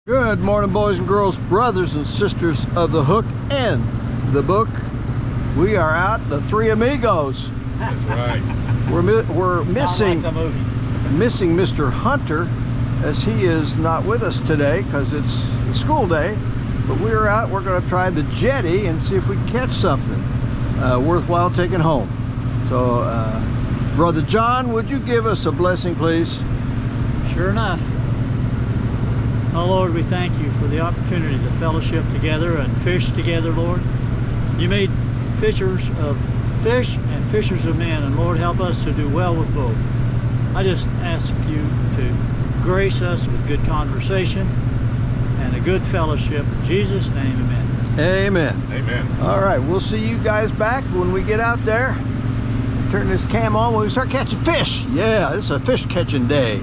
Good morning, boys and girls, brothers and sisters of the hook and the book. We are out, the three amigos. That's right. We're missing like the movie. missing Mr. Hunter, as he is not with us today because it's school day. But we're out. We're going to try the jetty and see if we can catch something worthwhile taking home. So, Brother John, would you give us a blessing, please? Sure enough. Oh Lord, we thank you for the opportunity to fellowship together and fish together, Lord. You made fishers of fish and fishers of men, and Lord, help us to do well with both. I just ask you to grace us with good conversation and a good fellowship. In Jesus' name, amen. Amen. Amen. All right, we'll see you guys back when we get out there. Turn this cam on when we start catching fish. Yeah, it's a fish catching day.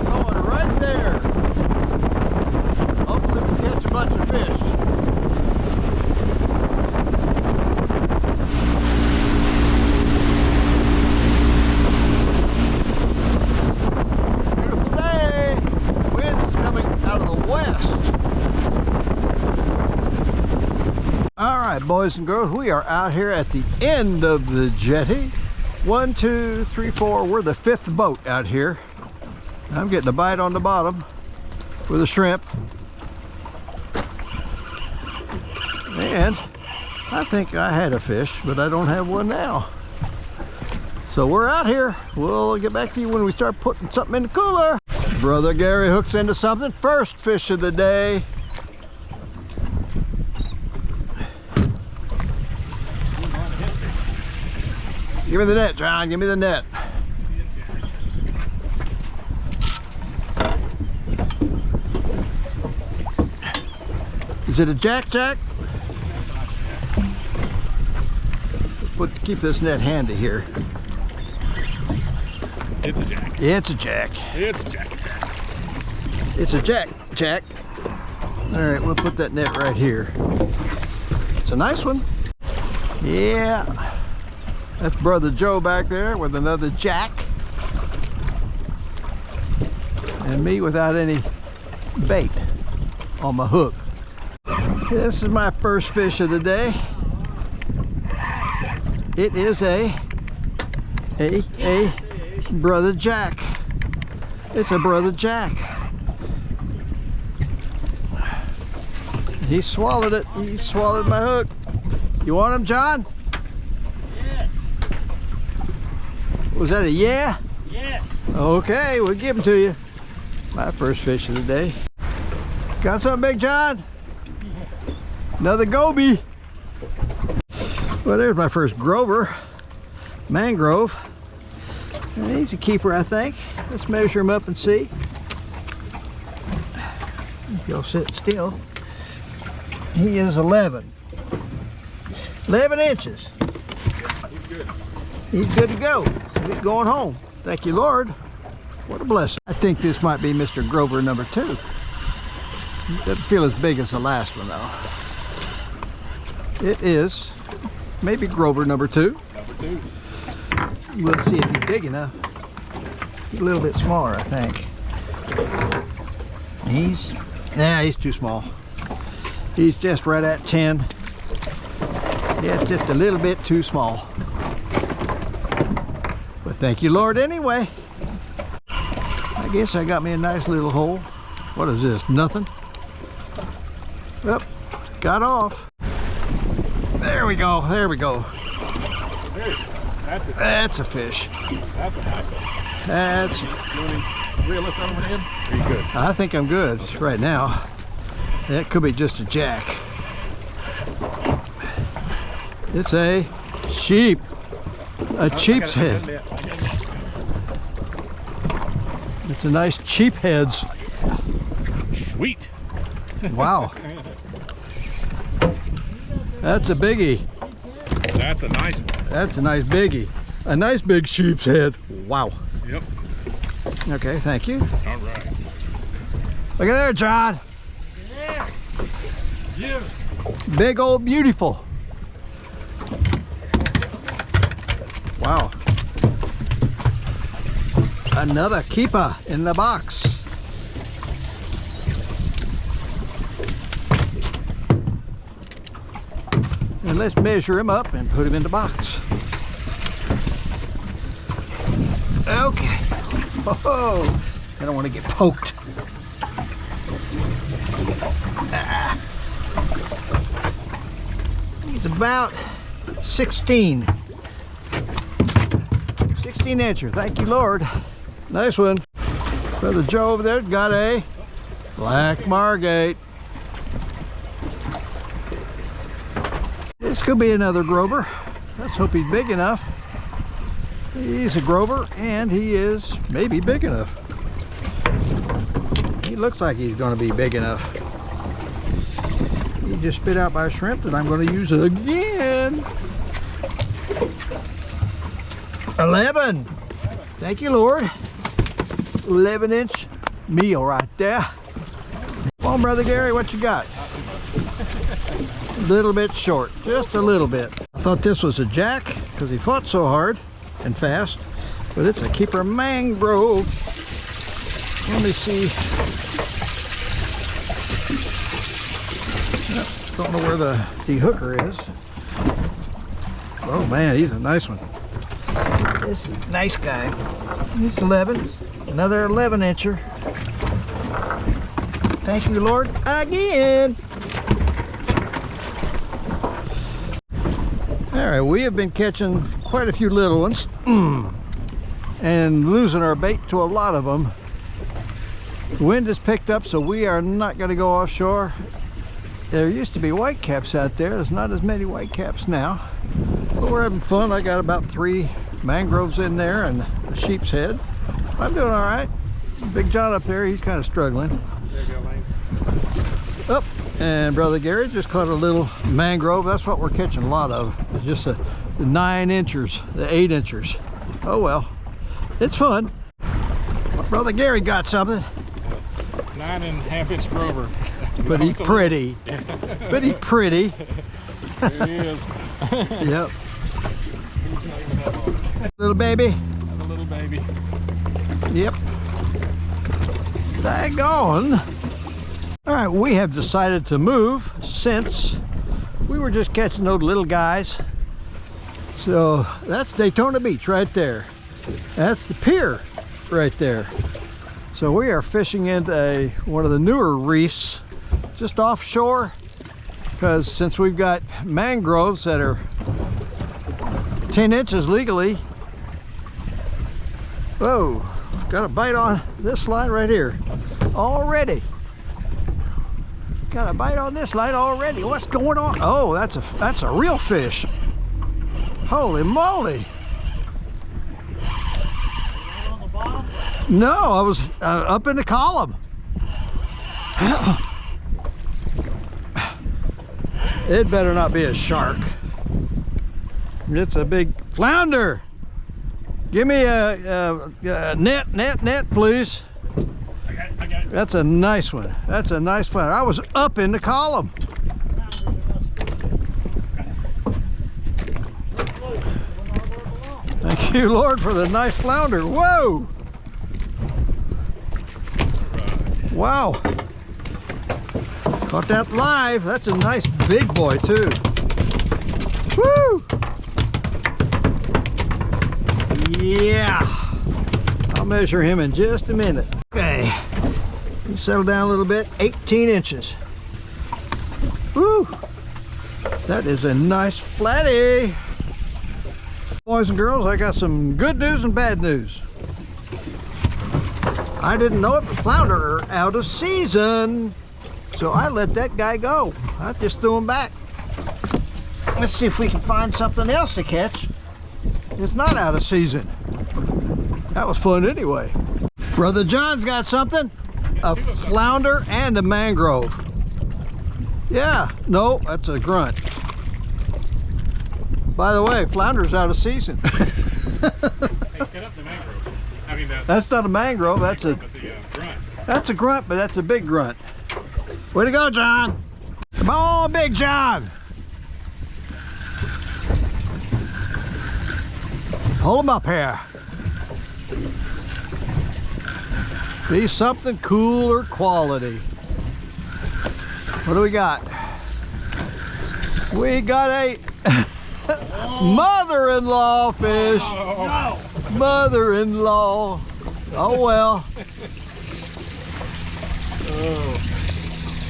Going right there. Hopefully we catch a bunch of fish. Beautiful day. Wind is coming out of the west. All right, boys and girls, we are out here at the end of the jetty. 1, 2, 3, 4. We're the fifth boat out here. I'm getting a bite on the bottom with a shrimp. And I think I had a fish, but I don't have one now. So we're out here. We'll get back to you when we start putting something in the cooler. Brother Gary hooks into something. First fish of the day. Give me the net, John. Give me the net. Is it a jack? Keep this net handy here. It's a jack. It's a jack. It's a jack. It's a jack. All right, we'll put that net right here. It's a nice one. Yeah. That's Brother Joe back there with another jack. And me without any bait on my hook. This is my first fish of the day. It is a Brother Jack. It's a Brother Jack. He swallowed it. He swallowed my hook. You want him, John? Was that a yeah? Yes. Okay, we'll give them to you. My first fish of the day. Got something, Big John? Another goby. Well, there's my first grover. Mangrove. And he's a keeper, I think. Let's measure him up and see. If you'll sit still. He is 11 inches. He's good. He's good to go. He's going home. Thank you, Lord. What a blessing. I think this might be Mr. Grover number 2. Doesn't feel as big as the last one, though. It is maybe Grover number 2. Number 2. We'll see if he's big enough. He's a little bit smaller, I think. He's too small. He's just right at 10. Yeah, it's just a little bit too small. But thank you, Lord, anyway. I guess I got me a nice little hole. What is this? Nothing? Yep, got off. There we go. There we go. That's a fish. That's a nice one. That's. You want to reel this on in? Are you good? I think I'm good right now. That could be just a jack. It's a sheep. A sheep's head. It's a nice cheap heads. Sweet. Wow. That's a biggie. That's a nice one. That's a nice biggie. A nice big sheep's head. Wow. Yep. Okay, thank you. All right. Look at there, John. Yeah. Yeah. Big old beautiful. Wow. Another keeper in the box. And let's measure him up and put him in the box. Okay. Oh, I don't want to get poked. He's about 16 incher. Thank you, Lord. Nice one. Brother Joe over there got a black margate. This could be another Grover. Let's hope he's big enough. He's a Grover, and he is maybe big enough. He looks like he's going to be big enough. He just spit out my shrimp that I'm going to use again. 11. Thank you, Lord. 11-inch meal right there. Come on, Brother Gary, what you got? A little bit short, just a little bit. I thought this was a jack because he fought so hard and fast, but it's a keeper mangrove. Let me see. Don't know where the hooker is. Oh man, he's a nice one. This is a nice guy. He's 11. Another 11-incher. Thank you, Lord, again. All right, we have been catching quite a few little ones and losing our bait to a lot of them. The wind has picked up, so we are not going to go offshore. There used to be whitecaps out there. There's not as many whitecaps now, but we're having fun. I got about 3 mangroves in there and a sheep's head. I'm doing all right. Big John up there, he's kind of struggling. There you go, Lane. Oh, and Brother Gary just caught a little mangrove. That's what we're catching a lot of. It's just the 9-inchers, the 8-inchers. Oh well, it's fun. Brother Gary got something. 9.5-inch Grover. But he's pretty. But he's pretty. There he is. Yep. Little baby. Another little baby. Yep. Daggone. All right, we have decided to move since we were just catching those little guys. So that's Daytona Beach right there. That's the pier right there. So we are fishing into one of the newer reefs just offshore, because since we've got mangroves that are 10 inches legally. Whoa, got a bite on this line right here already. Got a bite on this line already. What's going on? Oh, that's a real fish. Holy moly. On the bottom? No, I was up in the column. It better not be a shark. It's a big flounder. Give me a net, please. I got it. That's a nice one. That's a nice flounder. I was up in the column. Thank you, Lord, for the nice flounder. Whoa! Wow. Caught that live. That's a nice big boy too. Woo! Yeah. I'll measure him in just a minute. Okay. You settle down a little bit. 18 inches. Woo! That is a nice flatty. Boys and girls, I got some good news and bad news. I didn't know it, but flounder are out of season. So I let that guy go. I just threw him back. Let's see if we can find something else to catch. It's not out of season. That was fun anyway. Brother John's got something. A flounder and a mangrove. Yeah, no, that's a grunt. By the way, flounder's out of season. Hey, cut up the mangrove. I mean, That's not a mangrove, that's a grunt. That's a grunt, but that's a big grunt. Way to go, John. Come on, Big John. Hold him up here. Be something cool or quality. What do we got? We got a mother-in-law fish. No. Mother-in-law. Oh well.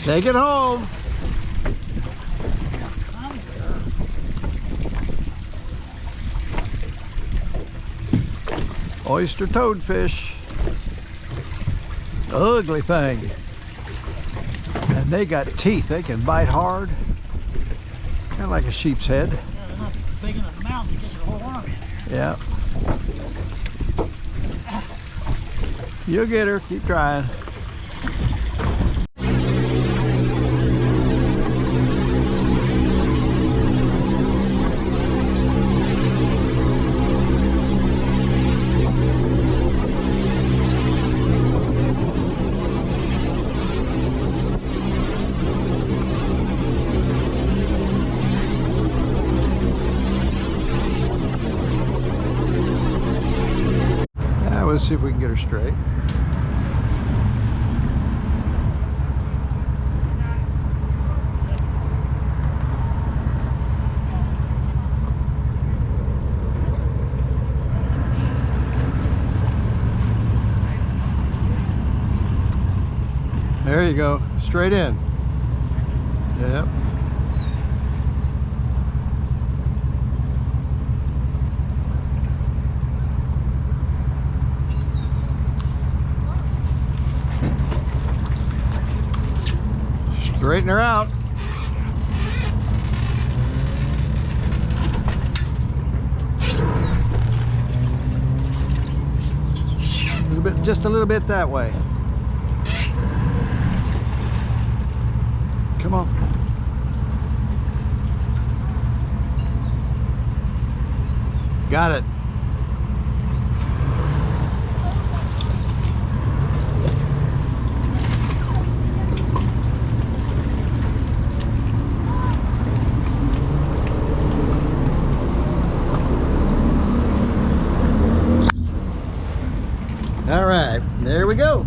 Take it home. Oyster toadfish. Ugly thing. And they got teeth. They can bite hard. Kind of like a sheep's head. Yeah, they're not big enough to mount to get your whole arm in there. Yeah. You'll get her. Keep trying. Let's see if we can get her straight. There you go, straight in. Yep. Straighten her out. A little bit, just a little bit that way. Come on. Got it. All right, there we go.